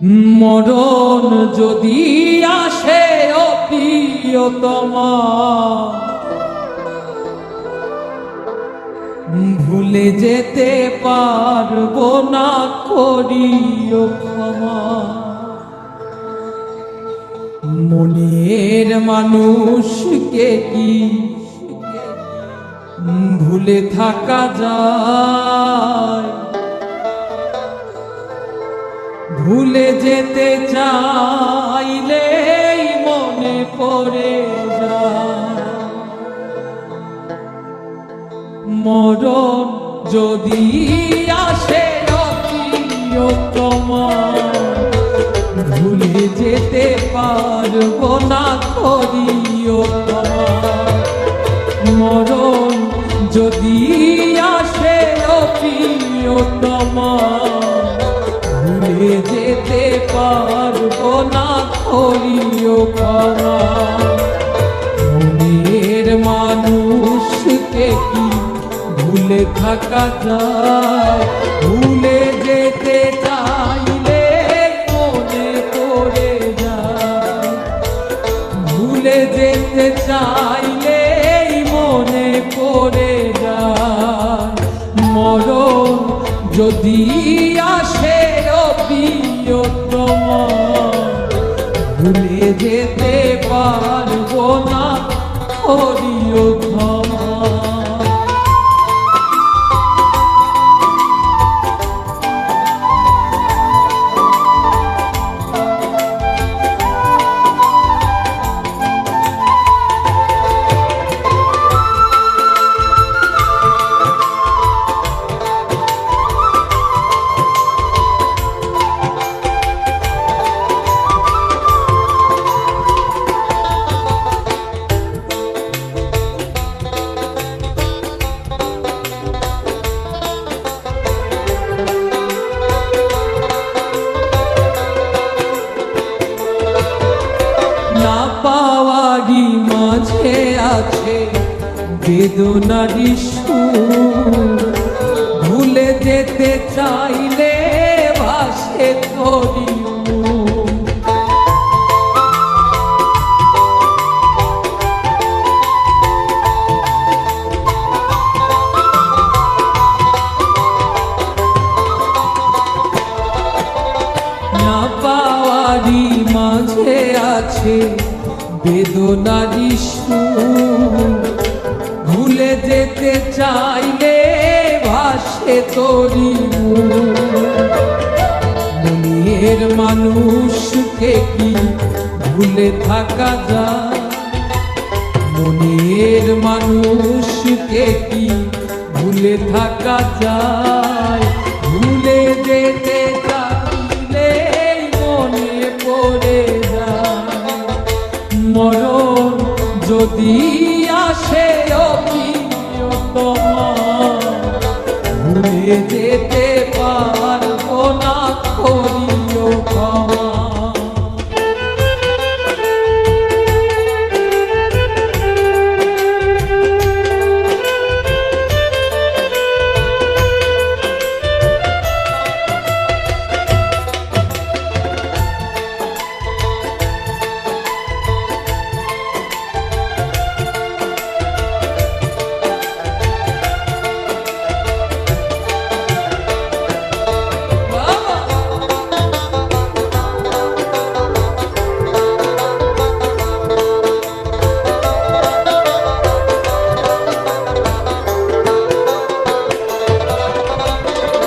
মরণ যদি আসে ও প্রিয়তমা, ভুলে যেতে পারবো না, করিও ক্ষমা। মনের মানুষকে কি ভুলে থাকা যায়? ভুলে যেতে চাইলেই মনে পড়ে যায়। মরণ যদি আসে প্রিয়তমা, ভুলে যেতে পারবো না, করিও ক্ষমা। মরণ যদি আসে প্রিয়তমা, ভুলে যেতে পারবো না, করিও ক্ষমা। মনের মানুষকে কি ভুলে থাকা যায়? ভুলে যেতে চাইলে মনে পড়ে যায়। ভুলে যেতে চাইলে মনে পড়ে যায়। মরণ যদি আসে প্রিয়তমা, ভুলে যেতে পারবো না, করিও ক্ষমা। পাওয়ারি মাঝে আছে বেদনারি সুর, ভুলে যেতে চাইলে ভাসে তোরি মন। না পাওয়ারি মাঝে আছে বেদনারি সুর, ভুলে যেতে চাইলে ভাসে তোরি মন। মনের মানুষকে কি ভুলে থাকা যায়? মনের মানুষকে কি ভুলে থাকা যায়? ভুলে যেতে চাইলে মনে পড়ে যায়। মরণ যদি আসে প্রিয়তমা, ভুলে যেতে পারবো না, করিও ক্ষমা।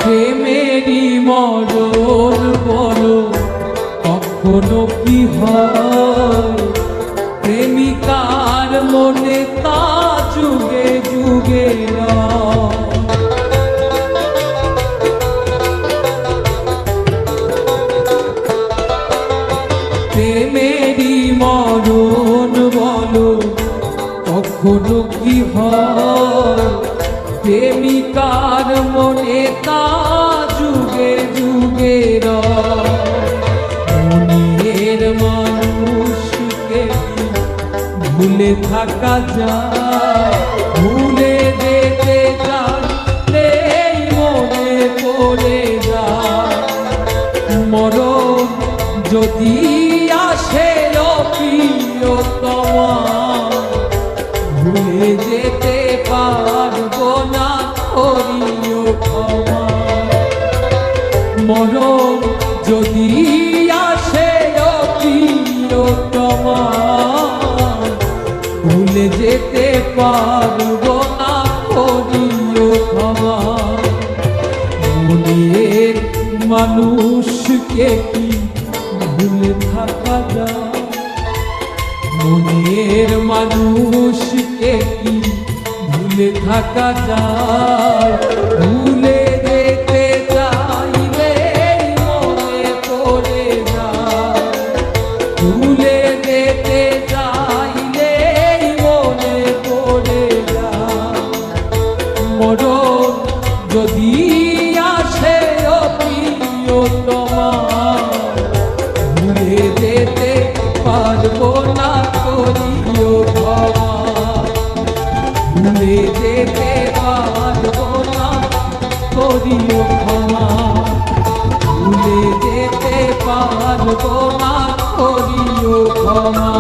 প্রেমেরই মরণ বলো কখনো কি হয়? প্রেমিকার মনে তা যুগে যুগে রয়। প্রেমেরই মরণ বলো কখনো কি হয়? প্রেমিকার মনে তা যুগে যুগে রয়। মনের মানুষকে ভুলে থাকা যায়? ভুলে যেতে চাইলেই মনে পড়ে যায়। মরণ যদি আসে প্রিয়তমা ভুলে যেতে পারবো না করিও ক্ষমা মরণ যদি আসে প্রিয়তমা ভুলে যেতে পারবো না করিও ক্ষমা মনের মানুষকে কি ভুলে থাকা যায় মনের মানুষকে কি ভুলে থাকা যায় ভুলে যেতে চাইলে মনে পড়ে যায় ভুলে যেতে চাইলে মনে পড়ে যায় মরণ যদি আসে প্রিয়তমা ভুলে যেতে পারবো না করিও ক্ষমা ভুলে যেতে পারবো না করিও ক্ষমা ভুলে যেতে পারবো না করিও ক্ষমা